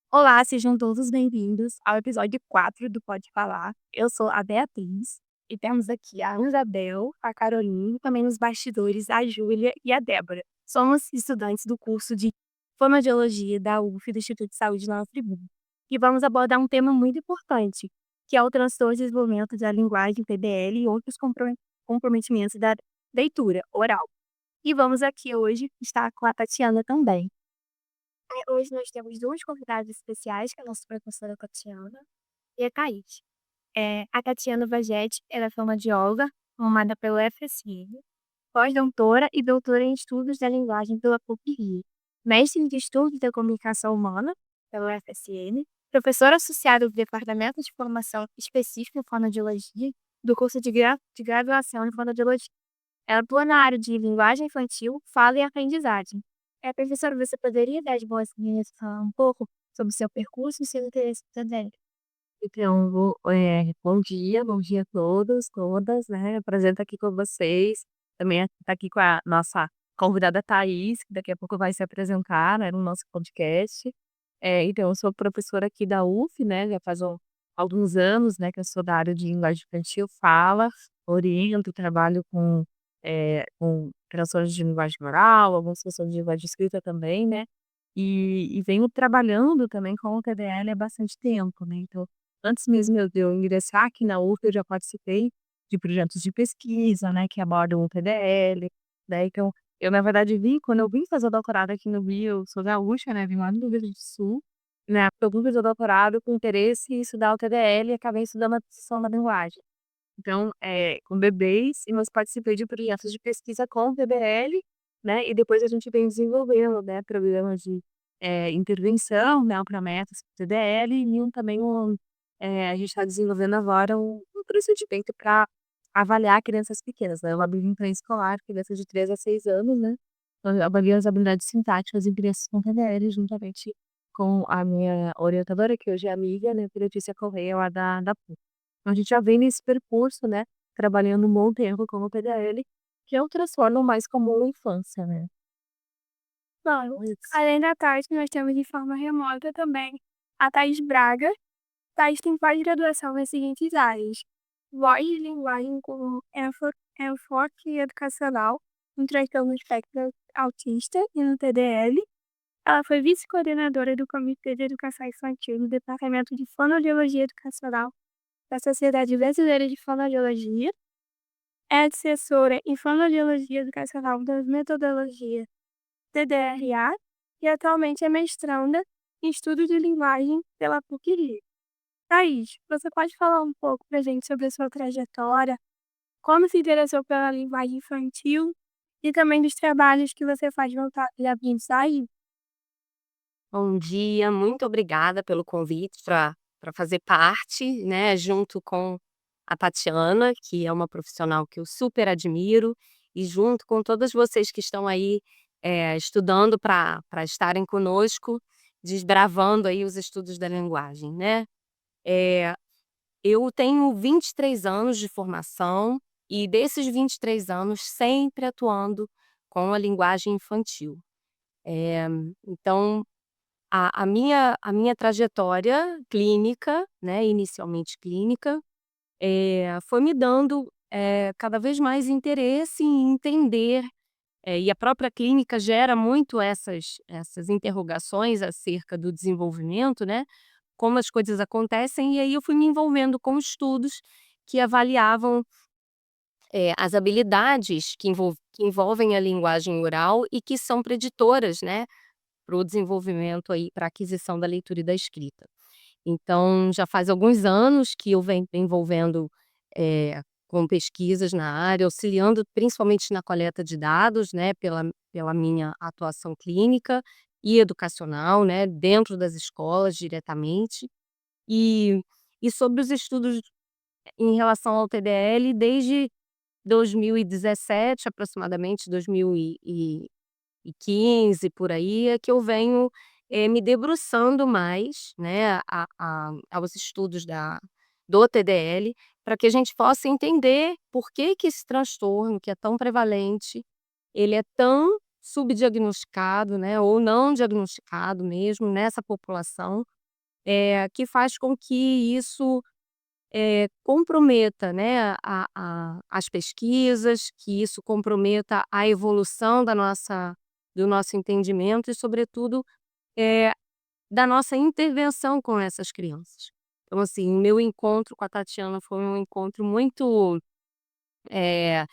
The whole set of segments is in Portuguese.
Olá, sejam todos bem-vindos ao episódio 4 do Pode Falar. Eu sou a Beatriz e temos aqui a Isabel, a Caroline e também nos bastidores a Júlia e a Débora. Somos estudantes do curso de Fonoaudiologia da UF, do Instituto de Saúde de Nova Friburgo. E vamos abordar um tema muito importante, que é o transtorno de desenvolvimento da linguagem PDL e outros comprometimentos da leitura oral. E vamos aqui hoje estar com a Tatiana também. Hoje nós temos 2 convidadas especiais, que é a nossa professora Tatiana e a Thaís. A Tatiana Vagete, ela é fonoaudióloga, formada pelo FSM, pós-doutora e doutora em Estudos da Linguagem pela PUC-Rio, mestre em Estudos da Comunicação Humana, pelo FSM, professora associada do Departamento de Formação Específica em Fonoaudiologia, do curso de graduação em Fonoaudiologia. Ela atua na área de linguagem infantil, fala e aprendizagem. Professora, você poderia dar de boas-vindas, falar um pouco sobre o seu percurso e seu interesse acadêmico? Então, bom dia a todos, todas, né? É um prazer estar aqui com vocês. Também estar aqui com a nossa convidada Thaís, que daqui a pouco vai se apresentar, né, no nosso podcast. Então, eu sou professora aqui da UF, né? Já faz alguns anos, né, que eu sou da área de linguagem infantil, fala, oriento, trabalho com transtornos de linguagem oral, alguns transtornos de linguagem escrita também, né? E venho trabalhando também com o TDL há bastante tempo, né? Então, antes mesmo de eu ingressar aqui na UF, eu já participei de projetos de pesquisa, né, que abordam o PDL, né, então eu na verdade quando eu vim fazer o doutorado aqui no Rio, eu sou gaúcha, né, vim lá do Rio Grande do Sul, né, eu vim fazer o doutorado com interesse em estudar o TDL e acabei estudando a aquisição da linguagem. Então, com bebês, e mas participei de projetos de pesquisa com PBL, né, e depois a gente vem desenvolvendo, né, programas de, intervenção, né, para metas TDL e também a gente está desenvolvendo agora um procedimento para avaliar crianças pequenas, né, o labirinto pré-escolar, crianças de 3 a 6 anos, né, então avalia as habilidades sintáticas em crianças com TDL juntamente com a minha orientadora, que hoje é amiga, né, Letícia Correia, lá da PUC. Então a gente já vem nesse percurso, né, trabalhando um bom tempo com o PDL, que é o transtorno mais comum na infância, né. Bom, Isso. além da Thaís, nós temos de forma remota também a Thaís Braga. Thaís tem pós-graduação nas seguintes áreas: voz e linguagem com enfoque educacional no transtorno espectro autista e no TDL. Ela foi vice-coordenadora do Comitê de Educação Infantil do Departamento de Fonoaudiologia Educacional da Sociedade Brasileira de Fonoaudiologia. É assessora em Fonoaudiologia Educacional da metodologia TDRA e atualmente é mestranda em Estudos de Linguagem pela PUC-Rio. Thaís, você pode falar um pouco pra gente sobre a sua trajetória, como se interessou pela linguagem infantil e também dos trabalhos que você faz voltados à aprendizagem? Bom dia, muito obrigada pelo convite para fazer parte, né, junto com a Tatiana, que é uma profissional que eu super admiro, e junto com todas vocês que estão aí, estudando para estarem conosco, desbravando aí os estudos da linguagem, né. Eh, eu tenho 23 anos de formação e desses 23 anos sempre atuando com a linguagem infantil. Eh, então a minha trajetória clínica, né, inicialmente clínica, foi me dando, cada vez mais interesse em entender, e a própria clínica gera muito essas interrogações acerca do desenvolvimento, né, como as coisas acontecem, e aí eu fui me envolvendo com estudos que avaliavam, as habilidades que envolvem a linguagem oral e que são preditoras, né, para o desenvolvimento aí, para a aquisição da leitura e da escrita. Então, já faz alguns anos que eu venho me envolvendo, com pesquisas na área, auxiliando principalmente na coleta de dados, né, pela minha atuação clínica e educacional, né, dentro das escolas diretamente. E e sobre os estudos em relação ao TDL desde 2017, aproximadamente 2015 por aí, é que eu venho, me debruçando mais, né, aos estudos do TDL, para que a gente possa entender por que que esse transtorno, que é tão prevalente, ele é tão subdiagnosticado, né, ou não diagnosticado mesmo nessa população, que faz com que isso comprometa, né, as pesquisas, que isso comprometa a evolução do nosso entendimento e, sobretudo, eh, da nossa intervenção com essas crianças. Então, assim, o meu encontro com a Tatiana foi um encontro eh,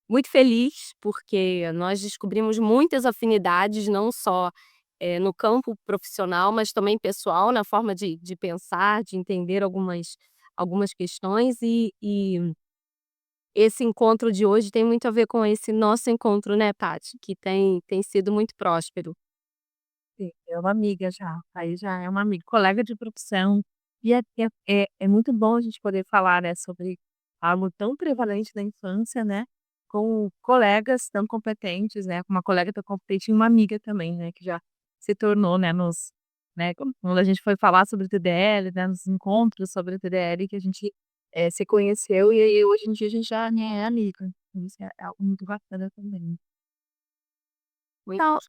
muito feliz, porque nós descobrimos muitas afinidades, não só, no campo profissional, mas também pessoal, na forma de pensar, de entender algumas questões e esse encontro de hoje tem muito a ver com esse nosso encontro, né, Paty, que tem sido muito próspero. Sim, é uma amiga já, aí já é uma amiga, colega de profissão, e é muito bom a gente poder falar, né, sobre algo tão prevalente na infância, né, com colegas tão competentes, né, com uma colega tão competente e uma amiga também, né, que já se tornou, né, quando a gente foi falar sobre o TDL, né, nos encontros sobre o TDL que a gente, se conheceu e aí hoje em dia a gente já, né, é amiga, isso é algo muito bacana também. Então,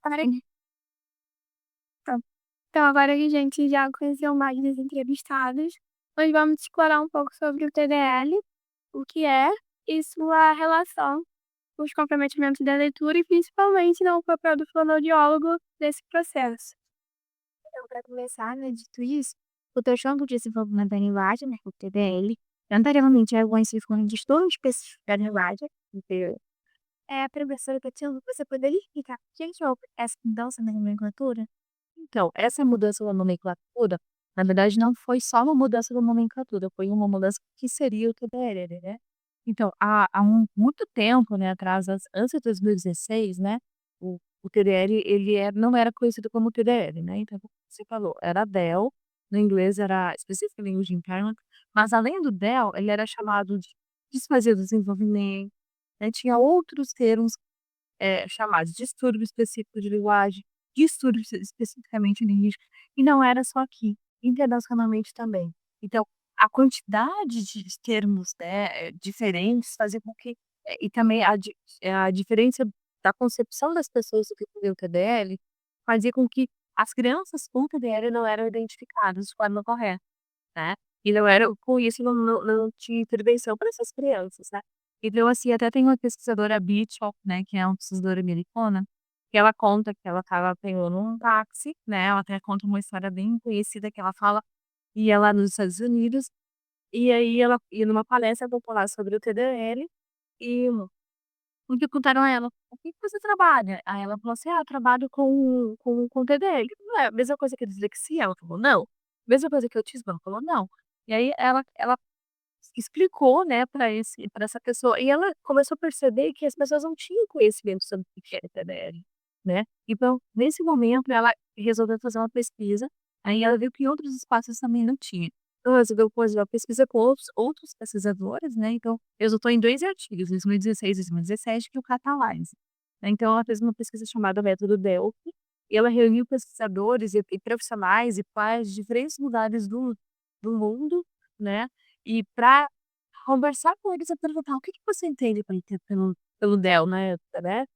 pronto. Então, agora que a gente já conheceu mais dos entrevistados, nós vamos explorar um pouco sobre o TDL, o que é, e sua relação com os comprometimentos da leitura e principalmente no papel do fonoaudiólogo nesse processo. Então, para começar, né, dito isso, o transtorno do desenvolvimento da linguagem, né, o TDL, anteriormente é conhecido como distúrbio específico da linguagem, professora Tatiana, você poderia explicar o que houve essa mudança na nomenclatura? Então, essa mudança da nomenclatura, na verdade, não foi só uma mudança da nomenclatura, foi uma mudança que seria o TDRE, né. Então, há muito tempo, né, atrás, antes de 2016, né, o TDR não era conhecido como TDR, né, então, como você falou, era DEL, no inglês era Specific Language Impairment, mas além do DEL, ele era chamado de disfasia do desenvolvimento, né, tinha outros termos chamados distúrbio específico de linguagem, distúrbio especificamente linguístico, e não era só aqui, internacionalmente também. Então, a quantidade de termos, né, diferentes fazia com que e também a diferença da concepção das pessoas do que seria o TDL, fazia com que as crianças com TDL não eram identificadas de forma correta, né, e não era com isso não tinha intervenção para essas crianças, né. Então, assim, até tem uma pesquisadora Mitchell, né, que é uma pesquisadora americana, que ela conta que ela estava pegando um táxi, né, ela até conta uma história bem conhecida que ela fala ia lá nos Estados Unidos, e aí ela ia numa palestra popular sobre o TDL, e perguntaram a ela: "O que que você trabalha?" Aí ela falou assim: "Ah, eu trabalho com TDL". "Não é a mesma coisa que dislexia?" Ela falou: "Não". "Mesma coisa que autismo?" Ela falou: "Não". E aí ela explicou, né, para essa pessoa, e ela começou a perceber que as pessoas não tinham conhecimento sobre o que era TDR, né. Então, nesse momento, ela resolveu fazer uma pesquisa, aí ela viu que em outros espaços também não tinha. Então ela resolveu fazer uma pesquisa com outros pesquisadores, né, então resultou em 2 artigos, 2016 e 2017, que o Catalyze. Né, então ela fez uma pesquisa chamada Método Delphi, e ela reuniu pesquisadores e profissionais e pais de diferentes lugares do mundo, né, e para conversar com eles e perguntar: "O que que você entende pelo DEL, né? O que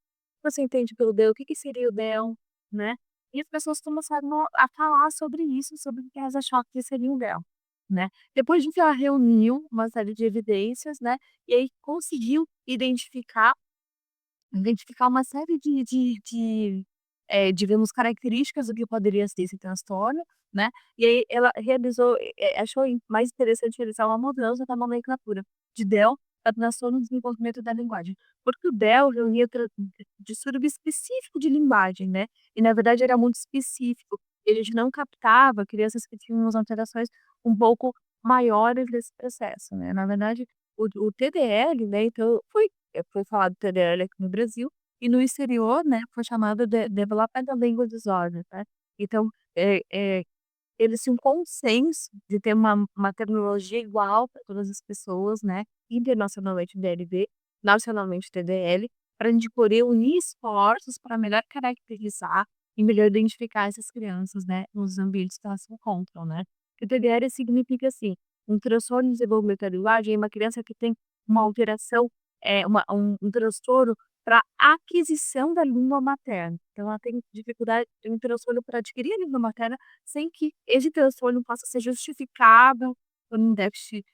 você entende pelo DEL? O que que seria o DEL?", né. E as pessoas começaram a falar sobre isso, sobre o que elas achavam que seria o DEL, né. Depois disso ela reuniu uma série de evidências, né, e aí conseguiu identificar uma série digamos, características do que poderia ser esse transtorno, né, e aí ela realizou achou mais interessante realizar uma mudança na nomenclatura de DEL para transtorno do desenvolvimento da linguagem, porque o DEL reunia distúrbio específico de linguagem, né, e na verdade era muito específico, e a gente não captava crianças que tinham umas alterações um pouco maiores desse processo, né, na verdade o TDL, né, então foi falado TDL aqui no Brasil, e no exterior, né, foi chamado de Developmental Language Disorder, né. Então, eles tinham um consenso de ter uma terminologia igual para todas as pessoas, né, internacionalmente DLD, nacionalmente TDL, para a gente poder unir esforços para melhor caracterizar e melhor identificar essas crianças, né, nos ambientes que elas se encontram, né. O TDL significa, assim, um transtorno de desenvolvimento da linguagem é uma criança que tem uma alteração, um transtorno pra aquisição da língua materna. Então ela tem dificuldade, tem um transtorno para adquirir a língua materna, sem que esse transtorno possa ser justificável por um déficit,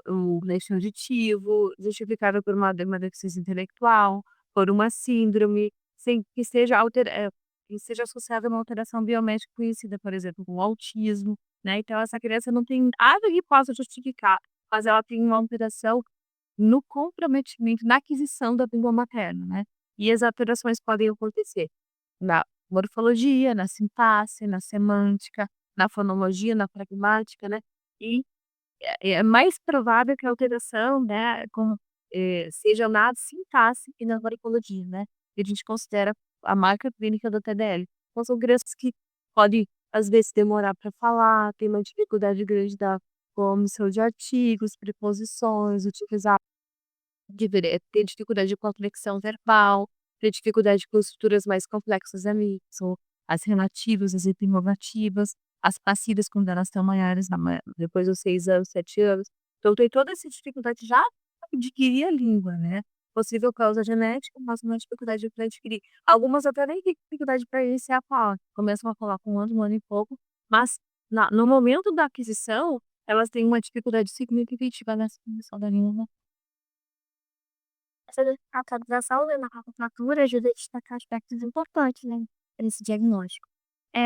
o déficit auditivo, justificável por uma deficiência intelectual, por uma síndrome, sem que seja que seja associada a uma alteração biomédica conhecida, por exemplo, como autismo, né. Então essa criança não tem nada que possa justificar, mas ela tem uma alteração no comprometimento, na aquisição da língua materna, né. E as alterações podem acontecer na morfologia, na sintaxe, na semântica, na fonologia, na pragmática, né. E é mais provável que a alteração, né, seja na sintaxe e na morfologia, né, que a gente considera a marca clínica do TDL. Então são crianças que podem, às vezes, demorar para falar, ter uma dificuldade grande da omissão de artigos, preposições, utilizar ter dificuldade com a flexão verbal, ter dificuldade com estruturas mais complexas ali, são as relativas, as interrogativas, as passivas quando elas estão maiores, depois dos 6 anos, 7 anos. Então tem toda essa dificuldade já pra adquirir a língua, né. Possível causa genética, mas uma dificuldade para adquirir. Algumas até nem têm dificuldade para iniciar a fala, começam a falar com 1 ano e pouco, mas no momento da aquisição, elas têm uma dificuldade significativa nessa aquisição da língua. Essa atualização, né, na nomenclatura ajuda a destacar aspectos importantes, né, nesse diagnóstico.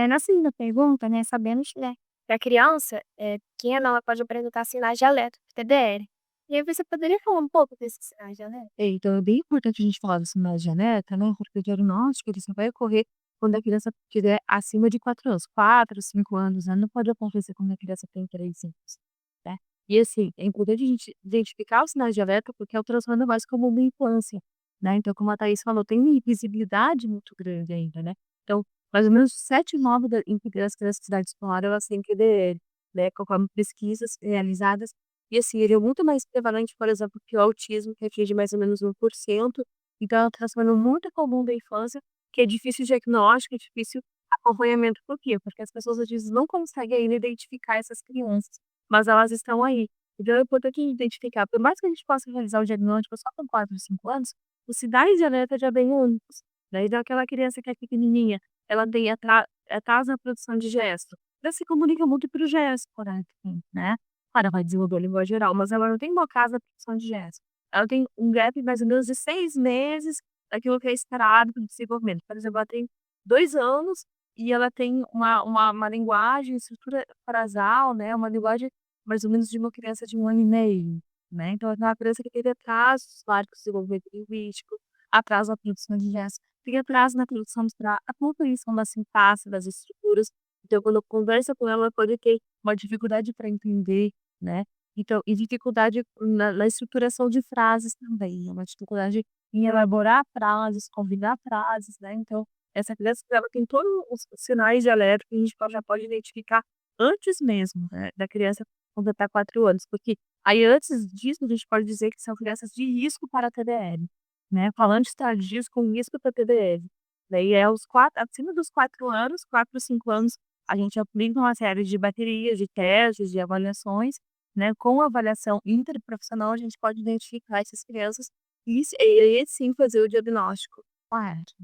Na segunda pergunta, né, sabemos, né, que a criança pequena, ela pode apresentar sinais de alerta de TDR. E aí você poderia falar um pouco desses sinais de alerta? Então é bem importante a gente falar dos sinais de alerta, né, porque o diagnóstico ele só vai ocorrer quando a criança tiver acima de 4 anos, 4, 5 anos, né, não pode acontecer quando a criança tem 3 anos, né. E assim, é importante a gente identificar os sinais de alerta, porque é o transtorno mais comum da infância, né, então como a Thaís falou, tem uma invisibilidade muito grande ainda, né. Então, mais ou menos 7 em 9 das crianças de idade escolar, elas têm TDR, né, conforme pesquisas realizadas e assim, ele é muito mais prevalente, por exemplo, que o autismo, que atinge mais ou menos 1%. Então é um transtorno muito comum da infância, que é difícil diagnóstico, é difícil acompanhamento. Por quê? Porque as pessoas às vezes não conseguem ainda identificar essas crianças, mas elas estão aí. Então é importante identificar, por mais que a gente possa realizar o diagnóstico só com 4, 5 anos, os sinais de alerta já vêm antes. Daí daquela criança que é pequenininha, ela tem atraso na produção de gesto, ela se comunica muito pelo gesto, por exemplo, né. Claro, vai desenvolver a língua geral, mas ela não tem uma casa de produção de gesto. Ela tem um gap mais ou menos de 6 meses daquilo que é esperado para o desenvolvimento. Por exemplo, ela tem 2 anos e ela tem uma linguagem, estrutura frasal, né, uma linguagem mais ou menos de uma criança de 1 ano e meio, né. Então é uma criança que teve atrasos claro, com o desenvolvimento linguístico, atraso na produção de gestos, tem atraso na produção da a compreensão da sintaxe, das estruturas. Então quando conversa com ela, pode ter uma dificuldade para entender, né. Então e dificuldade na estruturação de frases também, é uma dificuldade em elaborar frases, combinar frases, né. Então, essa criança ela tem todos os sinais de alerta que a gente já pode identificar antes mesmo, né, da criança completar 4 anos, porque aí antes disso a gente pode dizer que são crianças de risco para TDL, né, falantes tardios com risco para TDL. Daí é os 4 acima dos 4 anos, 4, 5 anos, a gente aplica uma série de baterias, de testes, de avaliações, né, com avaliação interprofissional a gente pode identificar essas crianças e aí sim fazer o diagnóstico correto.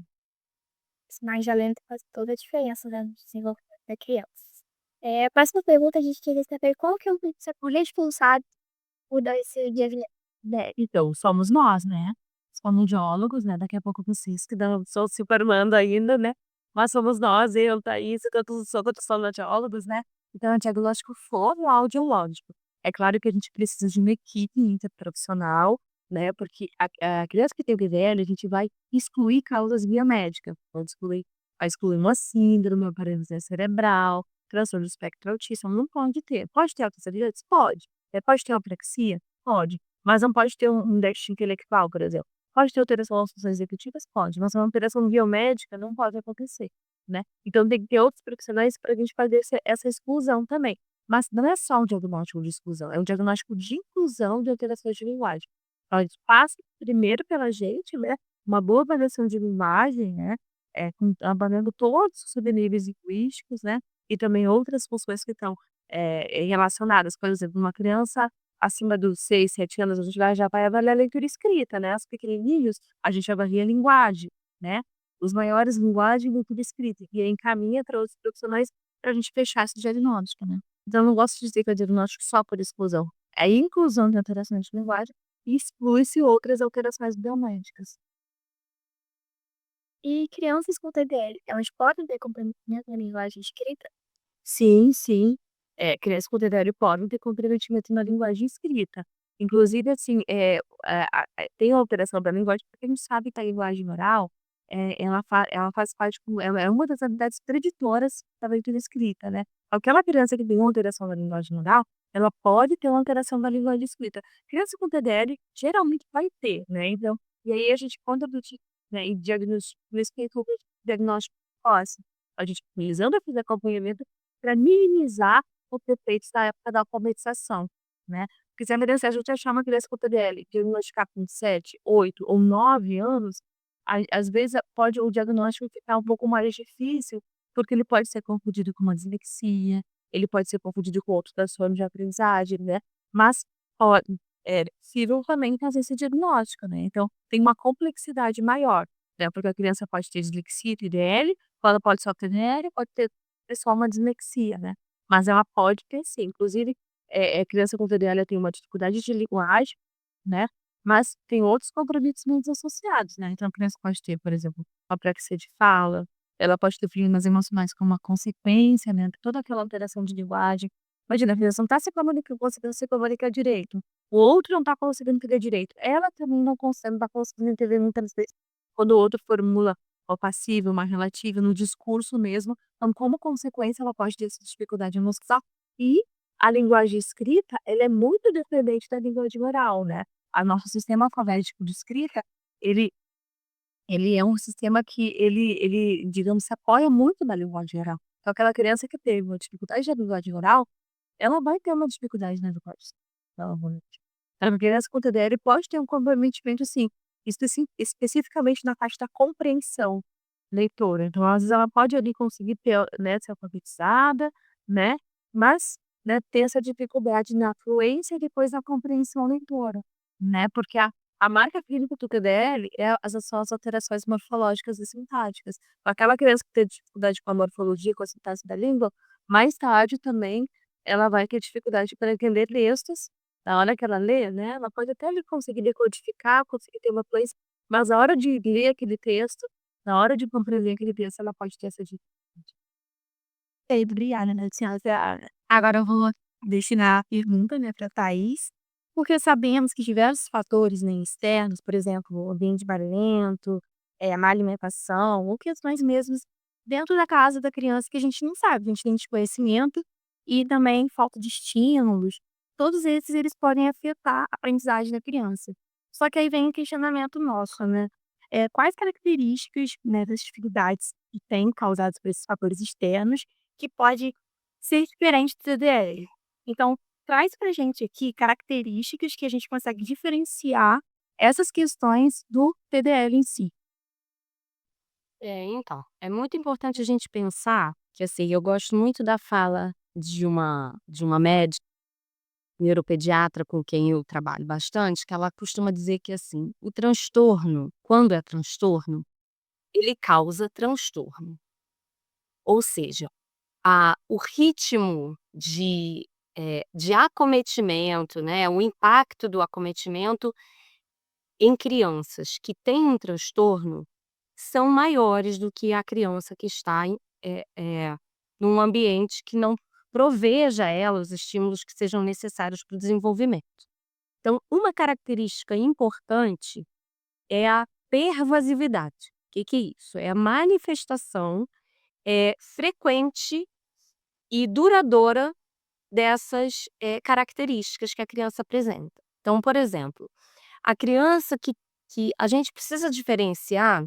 Sinais de alerta faz toda a diferença, né, no desenvolvimento da criança. A próxima pergunta a gente queria saber qual que é o setor responsável por dar esse diagnóstico. Então, somos nós, né, os fonoaudiólogos, né, daqui a pouco vocês que não sou se formando ainda, né, mas somos nós, eu, Thaís, todos fonoaudiólogos, né, então é um diagnóstico fonoaudiológico. É claro que a gente precisa de uma equipe interprofissional, né, porque a criança que tem PDL, a gente vai excluir causas biomédicas, vai excluir uma síndrome, uma paralisia cerebral, transtorno do espectro autista, não pode ter. Pode ter autismo? Pode. Pode ter apraxia? Pode, mas não pode ter um déficit intelectual, por exemplo. Pode ter alteração nas funções executivas? Pode, mas uma alteração biomédica não pode acontecer, né. Então tem que ter outros profissionais para a gente fazer essa exclusão também. Mas não é só um diagnóstico de exclusão, é um diagnóstico de inclusão de alterações de linguagem. Então eles passam primeiro pela gente, né, uma boa avaliação de linguagem, né, avaliando todos os subníveis linguísticos, né, e também outras funções que estão, relacionadas. Por exemplo, uma criança acima dos 6, 7 anos, a gente já vai avaliar a leitura e escrita, né. Os pequenininhos, a gente avalia a linguagem, né. Os maiores, linguagem e leitura e escrita, e aí encaminha para outros profissionais para a gente fechar esse diagnóstico, né. Então eu não gosto de dizer que é diagnóstico só por exclusão. É inclusão de alterações de linguagem e exclui-se outras alterações biomédicas. E crianças com TDL, elas podem ter comprometimento na linguagem escrita? Sim, sim. Crianças com TDAH podem ter comprometimento na linguagem escrita. Inclusive, assim, tem alteração da linguagem, porque a gente sabe que a linguagem oral, ela faz parte ela é uma das habilidades preditoras da leitura escrita, né. Aquela criança que tem uma alteração da linguagem oral, ela pode ter uma alteração da linguagem escrita. Criança com TDAH geralmente vai ter, né, então e aí a gente conta do tipo, né, e diagnóstico diagnóstico precoce. A gente utilizando esse acompanhamento para minimizar os efeitos da época da alfabetização, né. Porque se a gente achar uma criança com TDL, diagnosticar com 7, 8 ou 9 anos, às vezes pode o diagnóstico ficar um pouco mais difícil, porque ele pode ser confundido com uma dislexia, ele pode ser confundido com outro transtorno de aprendizagem, né, mas pode possível também fazer esse diagnóstico, né, então tem uma complexidade maior, né, porque a criança pode ter dislexia, TDL, ela pode só ter TDL, pode ter só uma dislexia, né, mas ela pode ter sim, inclusive, criança com TDAH ela tem uma dificuldade de linguagem, né, mas tem outros comprometimentos associados, né, então a criança pode ter, por exemplo, apraxia de fala, ela pode ter problemas emocionais como uma consequência, né, de toda aquela alteração de linguagem. Imagina, a criança não está se comunicando, conseguindo se comunicar direito, o outro não está conseguindo entender direito, ela também não consegue, não está conseguindo entender muitas vezes quando o outro formula o passivo, uma relativa, no discurso mesmo, então, como consequência, ela pode ter essa dificuldade emocional e a linguagem escrita, ela é muito dependente da linguagem oral, né. A nosso sistema alfabético de escrita, ele ele é um sistema que digamos, se apoia muito na linguagem oral. Então aquela criança que teve uma dificuldade da linguagem oral, ela vai ter uma dificuldade na linguagem provavelmente. A criança com TDAH pode ter um comprometimento, assim, especificamente na parte da compreensão leitora. Então, às vezes, ela pode ali conseguir ter, né, ser alfabetizada, né, mas, né, ter essa dificuldade na fluência e depois na compreensão leitora, né, porque a marca clínica do TDL são as alterações morfológicas e sintáticas. Aquela criança que tem dificuldade com a morfologia, com a sintaxe da língua, mais tarde também ela vai ter dificuldade para entender textos. Na hora que ela lê, né, ela pode até ali conseguir decodificar, conseguir ter uma fluência, mas na hora de ler aquele texto, na hora de compreender aquele texto, ela pode ter essa dificuldade. Obrigada, né, senhora. Agora eu vou destinar a pergunta, né, pra Thaís, porque sabemos que diversos fatores, né, externos, por exemplo, o ambiente barulhento, má alimentação ou questões mesmo dentro da casa da criança que a gente não sabe, a gente tem desconhecimento e também falta de estímulos, todos esses eles podem afetar a aprendizagem da criança. Só que aí vem o questionamento nosso, né, quais características, né, das dificuldades que têm causadas por esses fatores externos que pode ser diferente do TDL. Então, traz pra gente aqui características que a gente consegue diferenciar essas questões do TDL em si. Então, é muito importante a gente pensar que, assim, eu gosto muito da fala de uma médica neuropediatra com quem eu trabalho bastante, que ela costuma dizer que, assim, o transtorno, quando é transtorno, ele causa transtorno. Ou seja, o ritmo de acometimento, né, o impacto do acometimento em crianças que têm um transtorno são maiores do que a criança que está num ambiente que não proveja a ela os estímulos que sejam necessários para o desenvolvimento. Então, uma característica importante é a pervasividade. O que que é isso? É a manifestação, frequente e duradoura dessas, características que a criança apresenta. Então, por exemplo, a criança que a gente precisa diferenciar,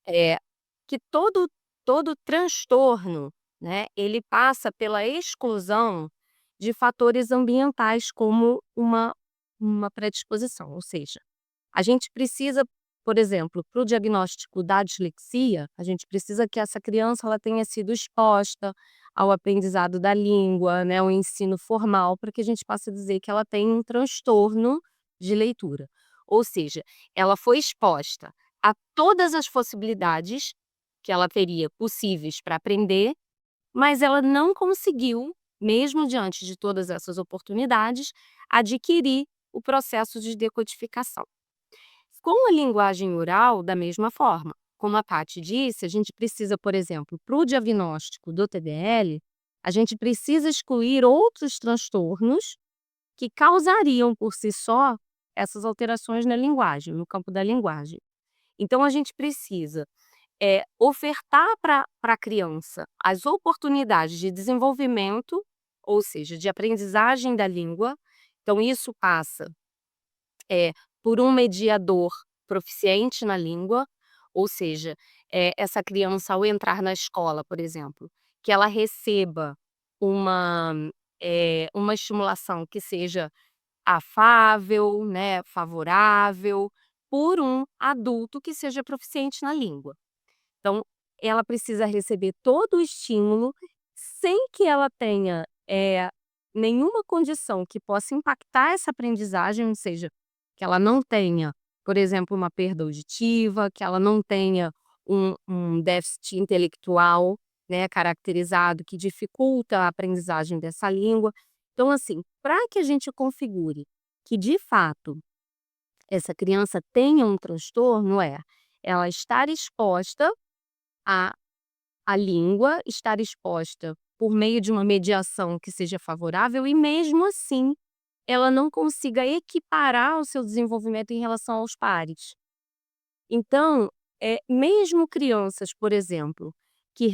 é que todo transtorno, né, ele passa pela exclusão de fatores ambientais como uma predisposição, ou seja, a gente precisa, por exemplo, para o diagnóstico da dislexia, a gente precisa que essa criança ela tenha sido exposta ao aprendizado da língua, né, o ensino formal, para que a gente possa dizer que ela tem um transtorno de leitura. Ou seja, ela foi exposta a todas as possibilidades que ela teria possíveis para aprender, mas ela não conseguiu, mesmo diante de todas essas oportunidades, adquirir o processo de decodificação. Com a linguagem oral, da mesma forma. Como a Paty disse, a gente precisa, por exemplo, para o diagnóstico do TDL, a gente precisa excluir outros transtornos que causariam por si só essas alterações na linguagem, no campo da linguagem. Então a gente precisa ofertar para a criança as oportunidades de desenvolvimento, ou seja, de aprendizagem da língua. Então isso passa por um mediador proficiente na língua, ou seja, essa criança ao entrar na escola, por exemplo, que ela receba uma, uma estimulação que seja afável, né, favorável, por um adulto que seja proficiente na língua. Então, ela precisa receber todo o estímulo sem que ela tenha nenhuma condição que possa impactar essa aprendizagem, ou seja, que ela não tenha, por exemplo, uma perda auditiva, que ela não tenha um déficit intelectual, né, caracterizado, que dificulta a aprendizagem dessa língua. Então, assim, para que a gente configure que, de fato, essa criança tenha um transtorno, ela estar exposta à à língua, estar exposta por meio de uma mediação que seja favorável e, mesmo assim, ela não consiga equiparar o seu desenvolvimento em relação aos pares. Então, mesmo crianças, por exemplo, que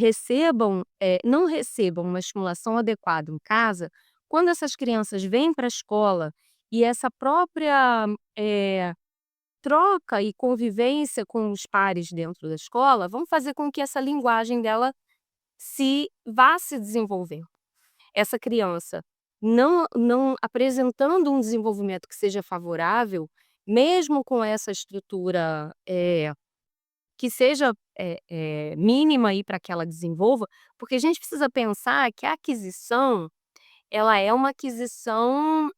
não recebam uma estimulação adequada em casa, quando essas crianças vêm para a escola e essa própria troca e convivência com os pares dentro da escola vão fazer com que essa linguagem dela vá se desenvolver. Essa criança não apresentando um desenvolvimento que seja favorável, mesmo com essa estrutura, que seja, mínima para que ela desenvolva, porque a gente precisa pensar que a aquisição, ela é uma aquisição,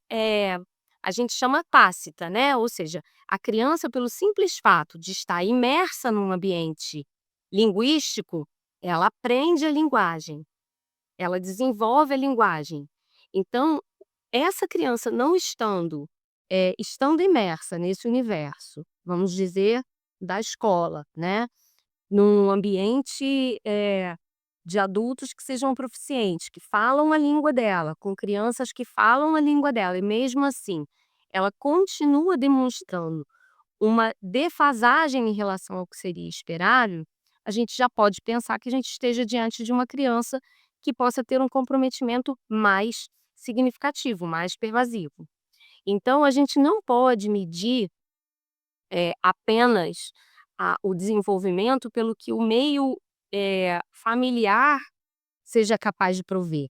a gente chama tácita, né, ou seja, a criança, pelo simples fato de estar imersa num ambiente linguístico, ela aprende a linguagem, ela desenvolve a linguagem. Então, essa criança não estando imersa nesse universo, vamos dizer, da escola, né, num ambiente, de adultos que sejam proficientes, que falam a língua dela, com crianças que falam a língua dela, e mesmo assim, ela continua demonstrando uma defasagem em relação ao que seria esperado, a gente já pode pensar que a gente esteja diante de uma criança que possa ter um comprometimento mais significativo, mais pervasivo. Então, a gente não pode medir apenas o desenvolvimento pelo que o meio familiar seja capaz de prover,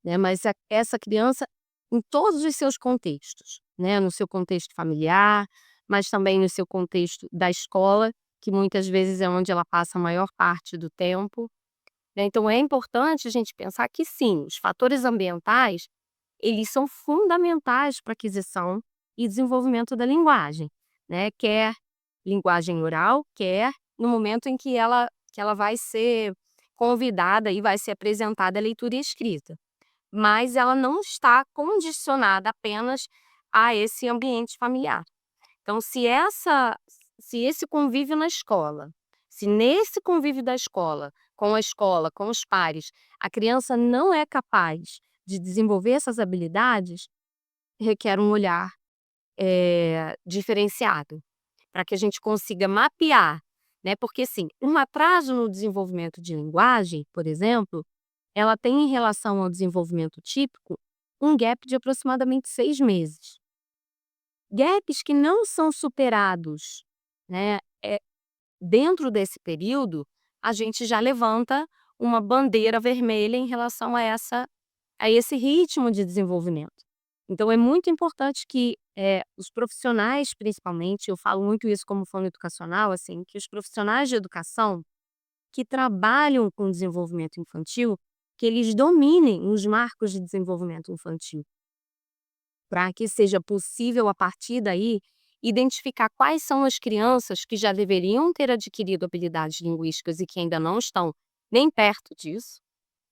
né, mas essa criança em todos os seus contextos, né, no seu contexto familiar, mas também no seu contexto da escola, que muitas vezes é onde ela passa a maior parte do tempo, né. Então é importante a gente pensar que sim, os fatores ambientais, eles são fundamentais para a aquisição e desenvolvimento da linguagem, né, quer linguagem oral, quer no momento em que ela vai ser convidada e vai ser apresentada a leitura e escrita. Mas ela não está condicionada apenas a esse ambiente familiar. Então, se esse convívio na escola, se nesse convívio da escola, com os pares, a criança não é capaz de desenvolver essas habilidades, requer um olhar, diferenciado, para que a gente consiga mapear, né, porque assim, um atraso no desenvolvimento de linguagem, por exemplo, ela tem em relação ao desenvolvimento típico, um gap de aproximadamente 6 meses. Gaps que não são superados, né, dentro desse período, a gente já levanta uma bandeira vermelha em relação a esse ritmo de desenvolvimento. Então é muito importante que, os profissionais, principalmente, eu falo muito isso como fono educacional, assim, que os profissionais de educação que trabalham com desenvolvimento infantil, que eles dominem os marcos de desenvolvimento infantil, para que seja possível, a partir daí, identificar quais são as crianças que já deveriam ter adquirido habilidades linguísticas e que ainda não estão nem perto disso,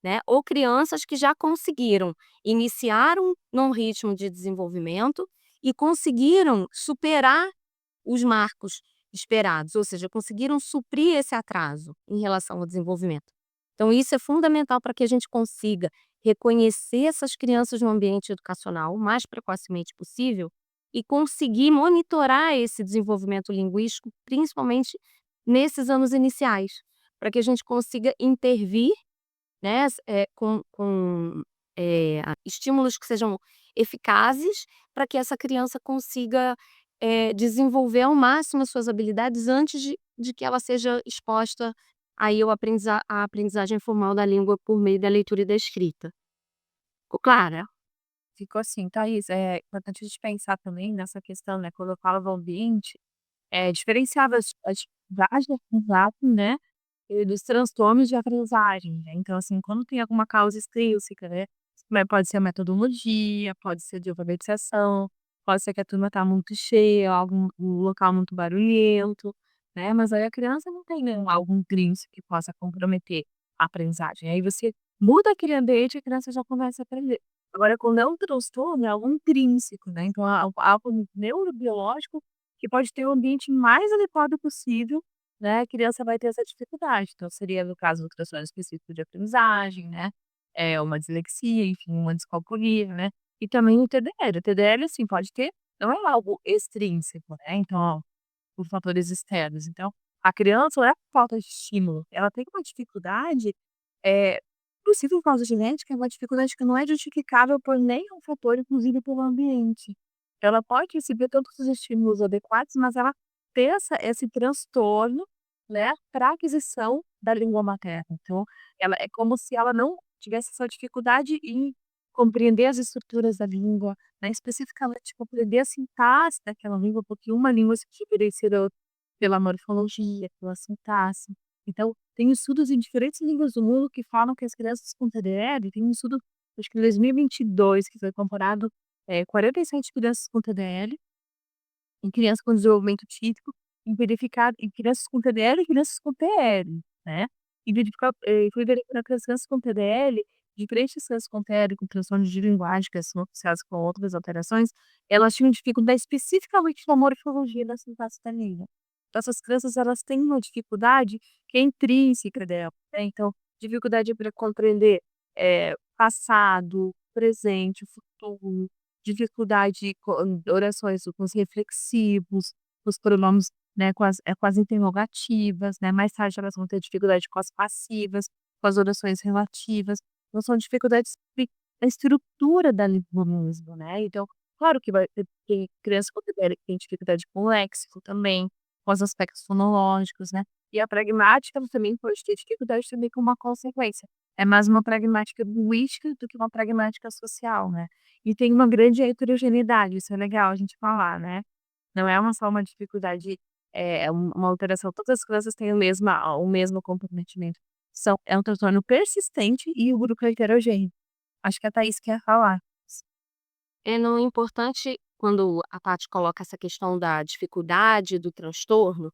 né, ou crianças que já conseguiram, iniciaram num ritmo de desenvolvimento e conseguiram superar os marcos esperados, ou seja, conseguiram suprir esse atraso em relação ao desenvolvimento. Então isso é fundamental para que a gente consiga reconhecer essas crianças no ambiente educacional o mais precocemente possível e conseguir monitorar esse desenvolvimento linguístico, principalmente nesses anos iniciais, para que a gente consiga intervir, né, estímulos que sejam eficazes para que essa criança consiga, desenvolver ao máximo as suas habilidades antes de que ela seja exposta aí ao à aprendizagem formal da língua por meio da leitura e da escrita. Ficou clara? Ficou assim, Thaís, é importante a gente pensar também nessa questão, né, quando eu falo do ambiente, diferenciar as dificuldades de aprendizagem, né, e dos transtornos de aprendizagem, né. Então, assim, quando tem alguma causa extrínseca, né, pode ser a metodologia, pode ser de alfabetização, pode ser que a turma está muito cheia, um local muito barulhento, né, mas aí a criança não tem algo intrínseco que possa comprometer a aprendizagem. Aí você muda aquele ambiente, a criança já começa a aprender. Agora, quando é um transtorno, é algo intrínseco, né, então é algo neurobiológico que pode ter o ambiente mais adequado possível, né, a criança vai ter essa dificuldade. Então seria, no caso, do transtorno específico de aprendizagem, né, uma dislexia, enfim, uma descalculia, né, e também o TDL. O TDL, assim, pode ter não é algo extrínseco, né, então, ó, por fatores externos. Então, a criança não é por falta de estímulo, ela tem uma dificuldade, eh, possível por causa genética, é uma dificuldade que não é justificável por nenhum fator, inclusive pelo ambiente. Ela pode receber todos os estímulos adequados, mas ela ter esse transtorno, né, para aquisição da língua materna. Então, ela é como se ela não tivesse essa dificuldade em compreender as estruturas da língua, né, especificamente compreender a sintaxe daquela língua, porque uma língua se diferencia da outra pela morfologia, pela sintaxe. Então, tem estudos em diferentes línguas do mundo que falam que as crianças com TDL, tem um estudo, acho que em 2022, que foi comparado, 47 crianças com TDL em criança com desenvolvimento típico, em verificar em crianças com TDL e crianças com PL, né. E verificar, foi verificado que as crianças com TDL, diferentes crianças com TDL com transtornos de linguagem, que são associadas com outras alterações, elas tinham dificuldade especificamente na morfologia da sintaxe da língua. Então essas crianças, elas têm uma dificuldade que é intrínseca dela, né, então, dificuldade para compreender, passado, presente, futuro, dificuldade com orações com os reflexivos, os pronomes, né, com as interrogativas, né, mais tarde elas vão ter dificuldade com as passivas, com as orações relativas, então são dificuldades da estrutura da língua mesmo, né, então, claro que vai ter tem criança com TDAH que tem dificuldade com o léxico também, com os aspectos fonológicos, né, e a pragmática também pode ter dificuldade também com uma consequência, é mais uma pragmática linguística do que uma pragmática social, né. E tem uma grande heterogeneidade, isso é legal a gente falar, né. Não é uma só uma dificuldade, uma alteração, todas as crianças têm o mesmo comprometimento. É um transtorno persistente e o grupo é heterogêneo. Acho que a Thaís quer falar. É, não, importante quando a Paty coloca essa questão da dificuldade, do transtorno,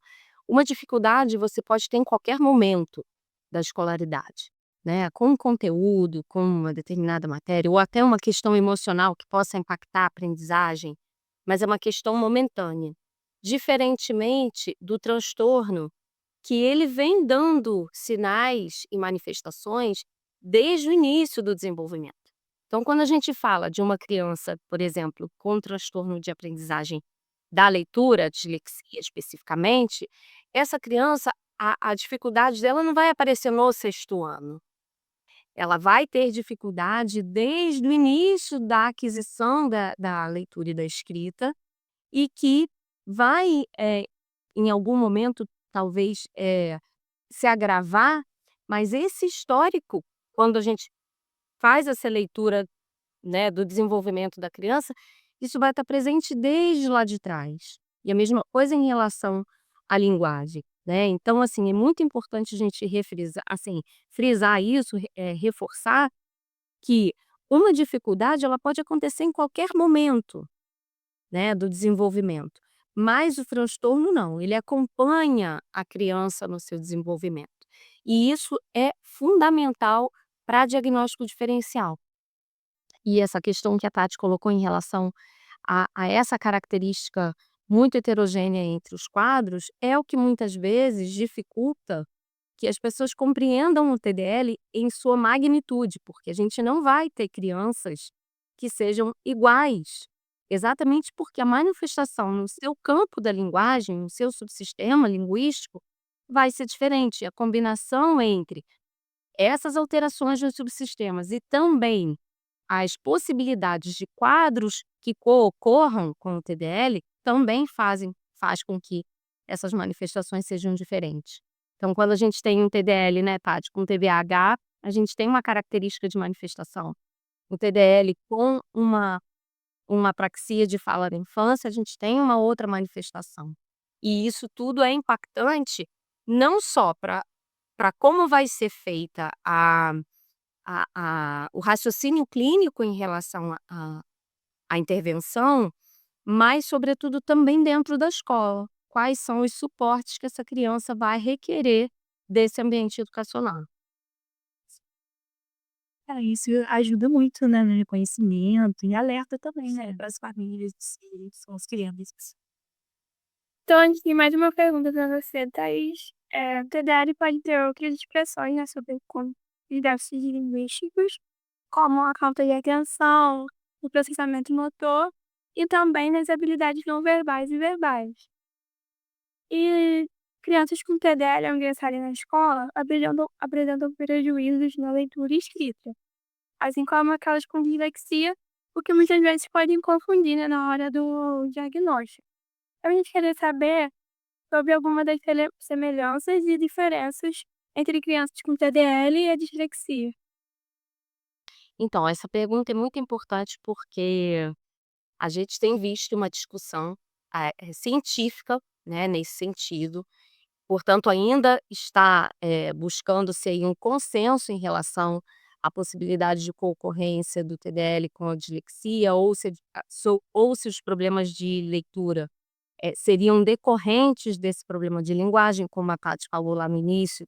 uma dificuldade você pode ter em qualquer momento da escolaridade, né, com um conteúdo, com uma determinada matéria ou até uma questão emocional que possa impactar a aprendizagem, mas é uma questão momentânea. Diferentemente do transtorno, que ele vem dando sinais e manifestações desde o início do desenvolvimento. Então, quando a gente fala de uma criança, por exemplo, com transtorno de aprendizagem da leitura, dislexia especificamente, essa criança, a dificuldade dela não vai aparecer no sexto ano. Ela vai ter dificuldade desde o início da aquisição da leitura e da escrita, e que vai, em algum momento, talvez, se agravar, mas esse histórico, quando a gente faz essa leitura, né, do desenvolvimento da criança, isso vai estar presente desde lá de trás. E a mesma coisa em relação à linguagem. né. Então, assim, é muito importante a gente frisar isso, reforçar que uma dificuldade ela pode acontecer em qualquer momento, né, do desenvolvimento, mas o transtorno não, ele acompanha a criança no seu desenvolvimento. E isso é fundamental para diagnóstico diferencial. E essa questão que a Tati colocou em relação a essa característica muito heterogênea entre os quadros, é o que muitas vezes dificulta que as pessoas compreendam o TDL em sua magnitude, porque a gente não vai ter crianças que sejam iguais, exatamente porque a manifestação no seu campo da linguagem, no seu subsistema linguístico, vai ser diferente. A combinação entre essas alterações nos subsistemas e também as possibilidades de quadros que co-ocorram com o TDL também faz com que essas manifestações sejam diferentes. Então, quando a gente tem um TDL, né, Tati, com TDAH, a gente tem uma característica de manifestação. O TDL com uma apraxia de fala da infância, a gente tem uma outra manifestação. E isso tudo é impactante não só para como vai ser feita o raciocínio clínico em relação à intervenção, mas, sobretudo, também dentro da escola. Quais são os suportes que essa criança vai requerer desse ambiente educacional? Isso ajuda muito, né, no reconhecimento e alerta também, né, para as famílias, com as crianças. Então, a gente tem mais uma pergunta para você, Thaís. O TDAH pode ter outras expressões, né, sobre como os déficits linguísticos, como a falta de atenção, o processamento motor e também nas habilidades não verbais e verbais. E crianças com TDAH ao ingressarem na escola apresentam prejuízos na leitura e escrita, assim como aquelas com dislexia, o que muitas vezes podem confundir, né, na hora do diagnóstico. A gente queria saber sobre alguma das semelhanças e diferenças entre crianças com TDL e a dislexia. Então, essa pergunta é muito importante porque a gente tem visto uma discussão, científica, né, nesse sentido. Portanto, ainda está, buscando-se aí um consenso em relação à possibilidade de concorrência do TDL com a dislexia ou se os problemas de leitura, seriam decorrentes desse problema de linguagem, como a Tati falou lá no início,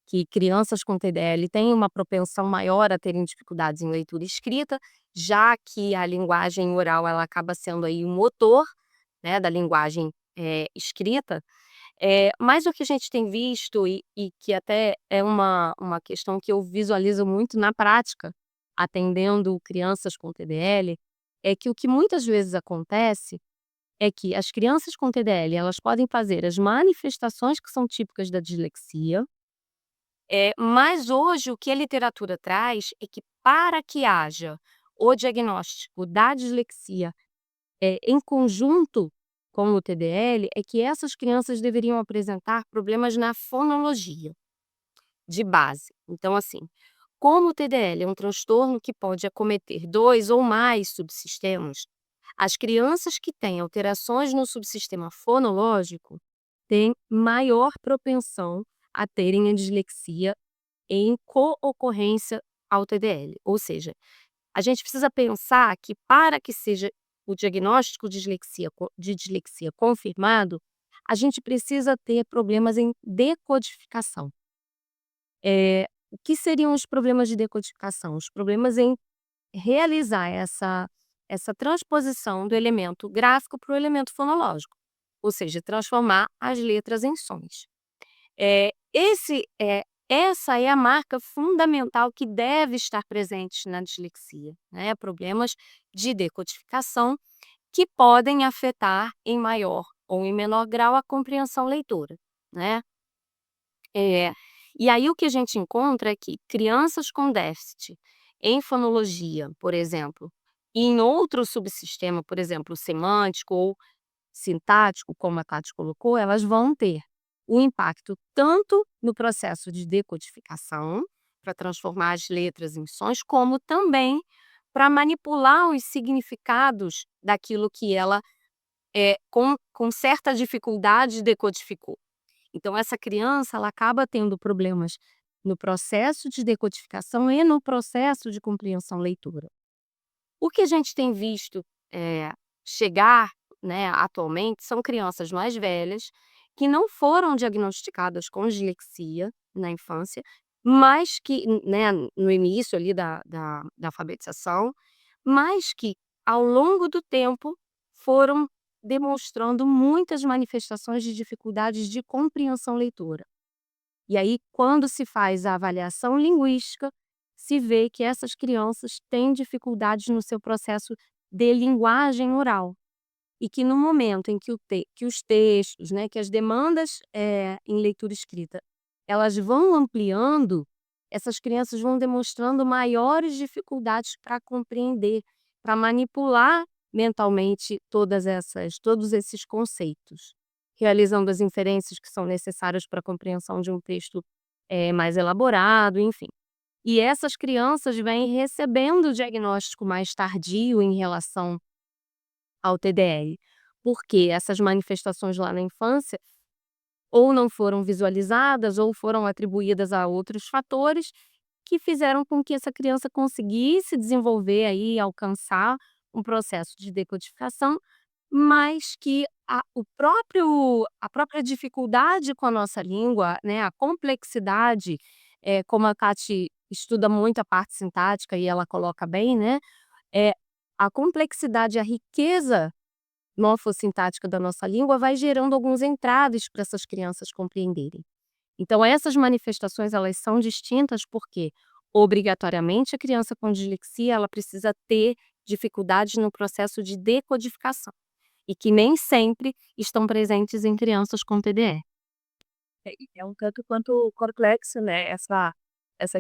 que crianças com TDL têm uma propensão maior a terem dificuldades em leitura e escrita, já que a linguagem oral ela acaba sendo aí o motor, né, da linguagem, escrita. Mas o que a gente tem visto e que até é uma questão que eu visualizo muito na prática, atendendo crianças com TDL, é que o que muitas vezes acontece é que as crianças com TDL, elas podem fazer as manifestações que são típicas da dislexia, mas hoje o que a literatura traz é que para que haja o diagnóstico da dislexia, em conjunto com o TDL, é que essas crianças deveriam apresentar problemas na fonologia, de base. Então, assim, como o TDL é um transtorno que pode acometer 2 ou mais subsistemas, as crianças que têm alterações no subsistema fonológico têm maior propensão a terem a dislexia em co-ocorrência ao TDL. Ou seja, a gente precisa pensar que para que seja o diagnóstico de dislexia confirmado, a gente precisa ter problemas em decodificação. O que seriam os problemas de decodificação? Os problemas em realizar essa transposição do elemento gráfico para o elemento fonológico, ou seja, transformar as letras em sons. Essa é a marca fundamental que deve estar presente na dislexia, né, problemas de decodificação que podem afetar em maior ou em menor grau a compreensão leitora, né. É, e aí o que a gente encontra é que crianças com déficit em fonologia, por exemplo, e em outro subsistema, por exemplo, semântico ou sintático, como a Tati colocou, elas vão ter o impacto tanto no processo de decodificação, para transformar as letras em sons, como também para manipular os significados daquilo que ela, com certa dificuldade, decodificou. Então essa criança, ela acaba tendo problemas no processo de decodificação e no processo de compreensão leitura. O que a gente tem visto, chegar, né, atualmente, são crianças mais velhas, que não foram diagnosticadas com dislexia na infância, mas que, né, no início ali da alfabetização, mas que ao longo do tempo foram demonstrando muitas manifestações de dificuldades de compreensão leitora. E aí, quando se faz a avaliação linguística, se vê que essas crianças têm dificuldades no seu processo de linguagem oral. E que no momento em que, que os textos, né, que as demandas em leitura escrita, elas vão ampliando, essas crianças vão demonstrando maiores dificuldades para compreender, para manipular mentalmente todos esses conceitos, realizando as inferências que são necessárias para a compreensão de um texto mais elaborado, enfim. E essas crianças vêm recebendo o diagnóstico mais tardio em relação ao TDL, porque essas manifestações lá na infância ou não foram visualizadas ou foram atribuídas a outros fatores que fizeram com que essa criança conseguisse desenvolver aí, alcançar um processo de decodificação, mas que a própria dificuldade com a nossa língua, né, a complexidade, como a Kati estuda muito a parte sintática e ela coloca bem, né, é a complexidade, a riqueza morfossintática da nossa língua vai gerando alguns entraves para essas crianças compreenderem. Então essas manifestações, elas são distintas porque, obrigatoriamente, a criança com dislexia, ela precisa ter dificuldades no processo de decodificação, e que nem sempre estão presentes em crianças com TDE. É um tanto quanto complexo, né, essa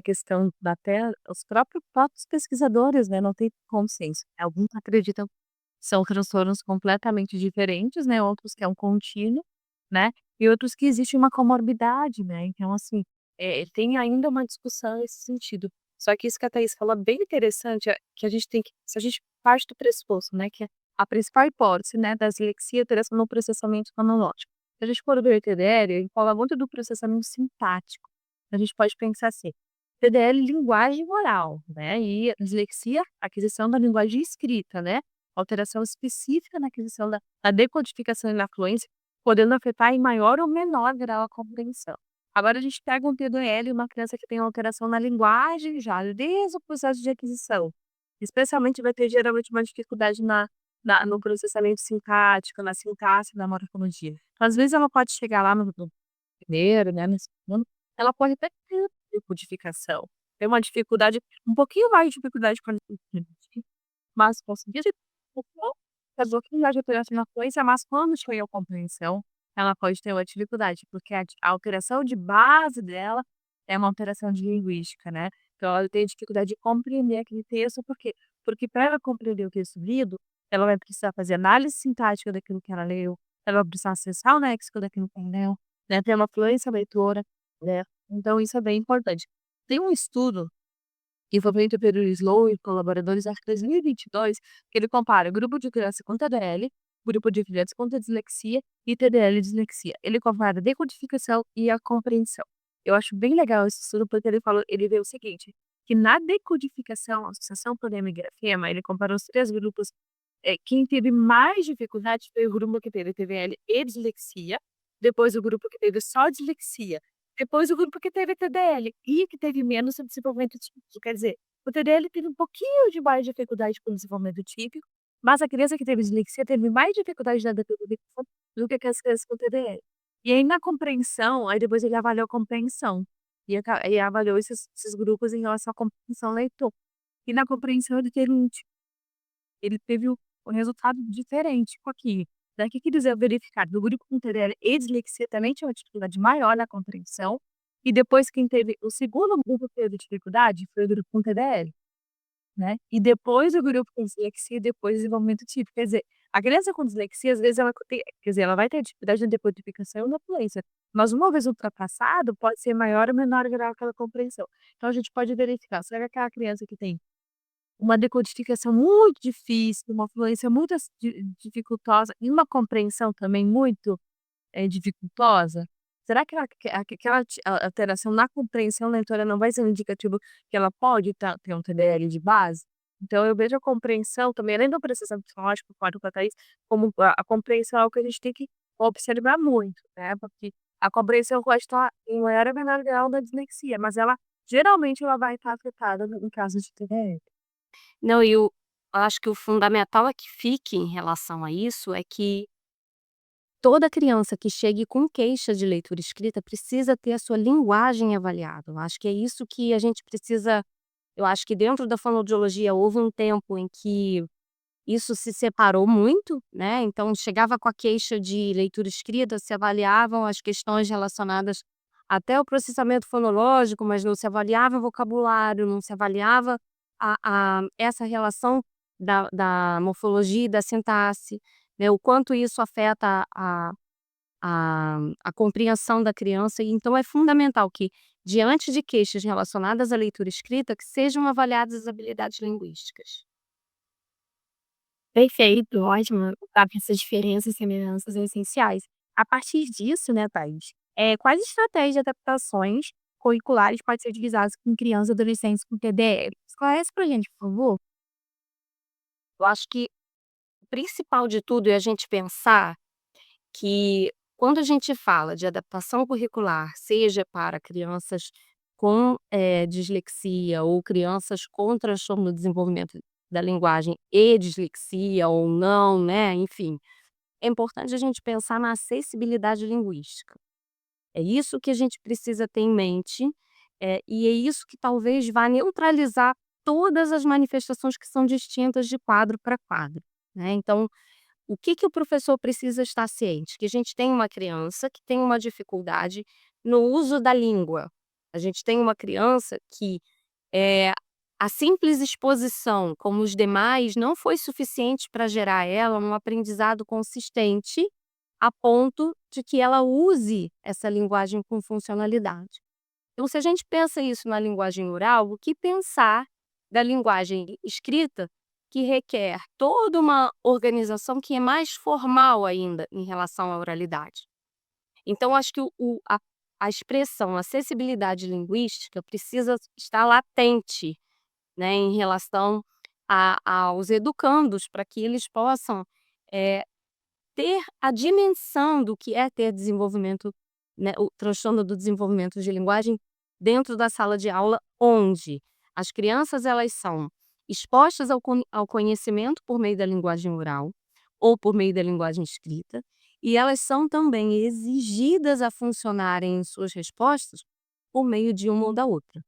questão da até os próprios pesquisadores, né, não têm consciência. Alguns acreditam que são transtornos completamente diferentes, né, outros que é um contínuo, né, e outros que existe uma comorbidade, né, então assim, tem ainda uma discussão nesse sentido. Só que isso que a Thaís falou é bem interessante, que a gente tem que se a gente parte do pressuposto, né, que a principal hipótese, né, da dislexia é alteração no processamento fonológico. Se a gente for ver o TDL, ele fala muito do processamento sintático. A gente pode pensar assim, TDL linguagem oral, né, e a dislexia, aquisição da linguagem escrita, né, alteração específica na aquisição da decodificação e na fluência, podendo afetar em maior ou menor grau a compreensão. Agora a gente pega um TDL e uma criança que tem alteração na linguagem já desde o processo de aquisição, especialmente vai ter geralmente uma dificuldade no processamento sintático, na sintaxe, na morfologia. Então, às vezes ela pode chegar lá no primeiro, né, no segundo, ela pode até ter decodificação, ter uma dificuldade, um pouquinho mais de dificuldade com a mas conseguir as outras já alteração na fluência, mas quando chega a compreensão, ela pode ter uma dificuldade, porque a alteração de base dela é uma alteração de linguística, né. Então ela tem dificuldade de compreender aquele texto, por quê? Porque para ela compreender o texto lido, ela vai precisar fazer análise sintática daquilo que ela leu, ela vai precisar acessar o léxico daquilo que ela leu, né, ter uma fluência leitora, né. Então isso é bem importante. Tem um estudo que foi feito pelo Slow e colaboradores, acho que 2022, que ele compara grupo de criança com TDL, grupo de crianças com dislexia e TDL e dislexia. Ele compara a decodificação e a compreensão. Eu acho bem legal esse estudo porque ele vê o seguinte, que na decodificação, associação fonema e grafema, ele comparou os 3 grupos, quem teve mais dificuldade foi o grupo que teve TDL e dislexia, depois o grupo que teve só dislexia, depois o grupo que teve TDL e que teve menos desenvolvimento típico, quer dizer, o TDL teve um pouquinho de mais dificuldade com o desenvolvimento típico, mas a criança que teve dislexia teve mais dificuldade na decodificação do que as crianças com TDL. E aí na compreensão, aí depois ele avaliou a compreensão, e avaliou esses grupos em relação à compreensão leitor. E na compreensão ele teve um resultado diferente com aqui. Daqui que eles verificaram do grupo com TDL e dislexia também tinha uma dificuldade maior na compreensão, e depois quem teve o segundo grupo que teve dificuldade foi o grupo com TDL, né, e depois o grupo com dislexia e depois desenvolvimento típico, quer dizer, a criança com dislexia às vezes ela tem quer dizer, ela vai ter dificuldade na decodificação e na fluência, mas uma vez ultrapassado pode ser maior ou menor grau aquela compreensão. Então a gente pode verificar, será que aquela criança que tem uma decodificação muito difícil, uma fluência muito dificultosa e uma compreensão também muito, dificultosa. será que aquela alteração na compreensão leitora não vai ser um indicativo que ela pode ter um TDAH de base? Então eu vejo a compreensão também, além do processo psicológico, concordo com a Thaís, como a compreensão é algo que a gente tem que observar muito, né, porque a compreensão pode estar em maior ou menor grau da dislexia, mas ela geralmente ela vai estar afetada no em caso de TDAH. Não, e o acho que o fundamental é que fique em relação a isso, é que toda criança que chegue com queixa de leitura escrita precisa ter a sua linguagem avaliada. Eu acho que é isso que a gente precisa. Eu acho que dentro da fonoaudiologia houve um tempo em que isso se separou muito, né, então chegava com a queixa de leitura escrita, se avaliavam as questões relacionadas até o processamento fonológico, mas não se avaliava o vocabulário, não se avaliava essa relação da morfologia e da sintaxe, né, o quanto isso afeta a compreensão da criança. E então é fundamental que, diante de queixas relacionadas à leitura escrita, que sejam avaliadas as habilidades linguísticas. Perfeito, ótimo, sabe, essas diferenças e semelhanças essenciais. A partir disso, né, Thaís, quais estratégias de adaptações curriculares podem ser utilizadas com crianças e adolescentes com TDAH? Esclarece pra gente, por favor. Eu acho que o principal de tudo é a gente pensar que quando a gente fala de adaptação curricular, seja para crianças com, dislexia ou crianças com transtorno do desenvolvimento da linguagem e dislexia ou não, né, enfim, é importante a gente pensar na acessibilidade linguística. É isso que a gente precisa ter em mente, e é isso que talvez vá neutralizar todas as manifestações que são distintas de quadro para quadro, né. Então, o que que o professor precisa estar ciente? Que a gente tem uma criança que tem uma dificuldade no uso da língua. A gente tem uma criança que, a simples exposição, como os demais, não foi suficiente para gerar ela um aprendizado consistente, a ponto de que ela use essa linguagem com funcionalidade. Então, se a gente pensa isso na linguagem oral, o que pensar da linguagem escrita, que requer toda uma organização que é mais formal ainda em relação à oralidade. Então, acho que a expressão acessibilidade linguística precisa estar latente, né, em relação aos educandos, para que eles possam eh, ter a dimensão do que é ter desenvolvimento, né, o transtorno do desenvolvimento de linguagem dentro da sala de aula, onde as crianças elas são expostas ao conhecimento por meio da linguagem oral ou por meio da linguagem escrita, e elas são também exigidas a funcionarem em suas respostas por meio de uma ou da outra.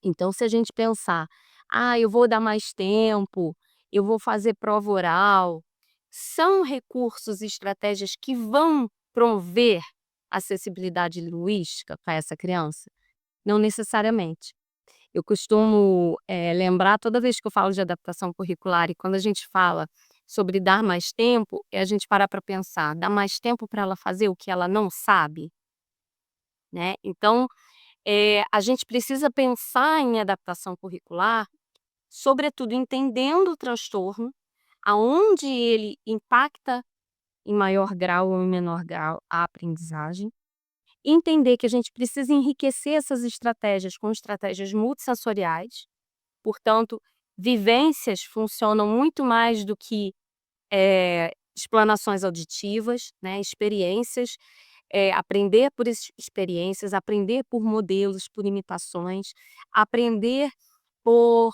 Então, se a gente pensar: "Ah, eu vou dar mais tempo, eu vou fazer prova oral", são recursos e estratégias que vão prover acessibilidade linguística para essa criança? Não necessariamente. Eu costumo, lembrar toda vez que eu falo de adaptação curricular e quando a gente fala sobre dar mais tempo, é a gente parar para pensar: dar mais tempo para ela fazer o que ela não sabe, né. Então, a gente precisa pensar em adaptação curricular, sobretudo entendendo o transtorno, aonde ele impacta em maior grau ou em menor grau a aprendizagem, entender que a gente precisa enriquecer essas estratégias com estratégias multissensoriais, portanto, vivências funcionam muito mais do que, explanações auditivas, né, experiências, aprender por experiências, aprender por modelos, por imitações, aprender por,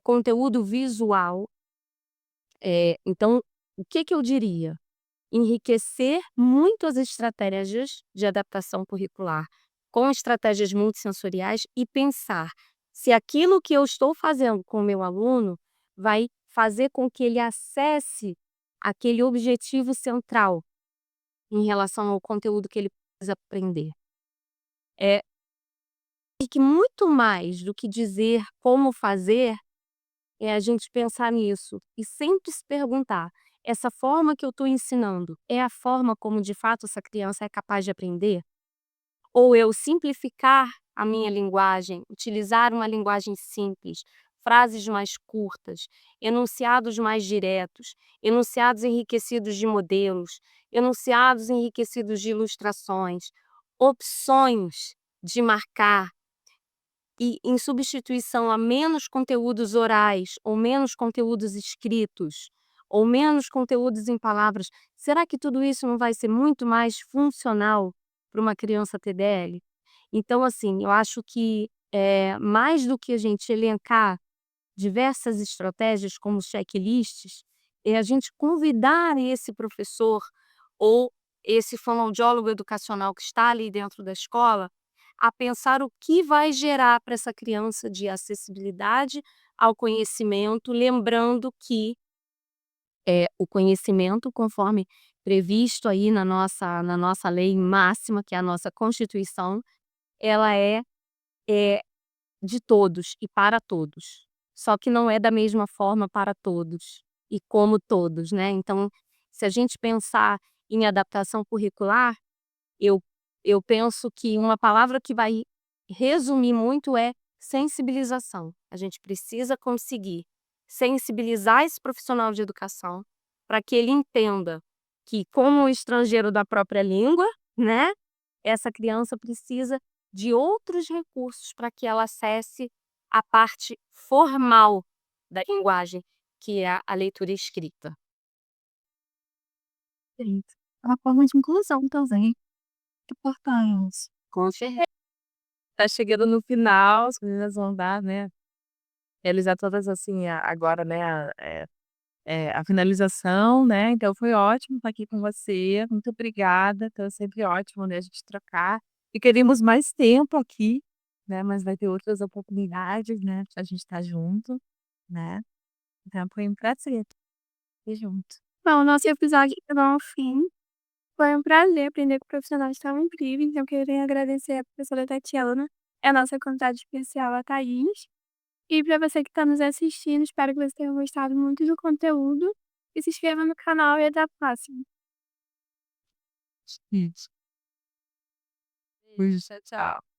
conteúdo visual. Então, o que que eu diria? Enriquecer muito as estratégias de adaptação curricular com estratégias multissensoriais e pensar se aquilo que eu estou fazendo com o meu aluno vai fazer com que ele acesse aquele objetivo central em relação ao conteúdo que ele precisa aprender. É, e que muito mais do que dizer como fazer, é a gente pensar nisso e sempre se perguntar: essa forma que eu estou ensinando é a forma como de fato essa criança é capaz de aprender? Ou eu simplificar a minha linguagem, utilizar uma linguagem simples, frases mais curtas, enunciados mais diretos, enunciados enriquecidos de modelos, enunciados enriquecidos de ilustrações, opções de marcar e em substituição a menos conteúdos orais, ou menos conteúdos escritos, ou menos conteúdos em palavras, será que tudo isso não vai ser muito mais funcional para uma criança TDL? Então, assim, eu acho que, mais do que a gente elencar diversas estratégias como checklists, é a gente convidar esse professor ou esse fonoaudiólogo educacional que está ali dentro da escola a pensar o que vai gerar para essa criança de acessibilidade ao conhecimento, lembrando que o conhecimento, conforme previsto aí na nossa lei máxima, que é a nossa Constituição, ela é de todos e para todos. Só que não é da mesma forma para todos e como todos, né. Então, se a gente pensar em adaptação curricular, eu eu penso que uma palavra que vai resumir muito é sensibilização. A gente precisa conseguir sensibilizar esse profissional de educação, para que ele entenda que, como um estrangeiro da própria língua, né, essa criança precisa de outros recursos para que ela acesse a parte formal da linguagem, que é a leitura e escrita. Perfeito. É uma forma de inclusão também, importante. Com certeza. Tá chegando no final, as meninas vão dar, né, realizar todas, assim, agora, né, a finalização, né, então foi ótimo estar aqui com você, muito obrigada, então é sempre ótimo, né, a gente trocar, e queríamos mais tempo aqui, né, mas vai ter outras oportunidades, né, a gente estar junto, né, então foi um prazer estar junto. Bom, o nosso episódio chegou ao fim. Foi um prazer aprender com profissionais tão incríveis. Eu queria agradecer a professora Tatiana, a nossa convidada especial, a Thaís. E para você que está nos assistindo, espero que você tenha gostado muito do conteúdo. E se inscreva no canal e até a próxima. Isso. Beijo, tchau, tchau.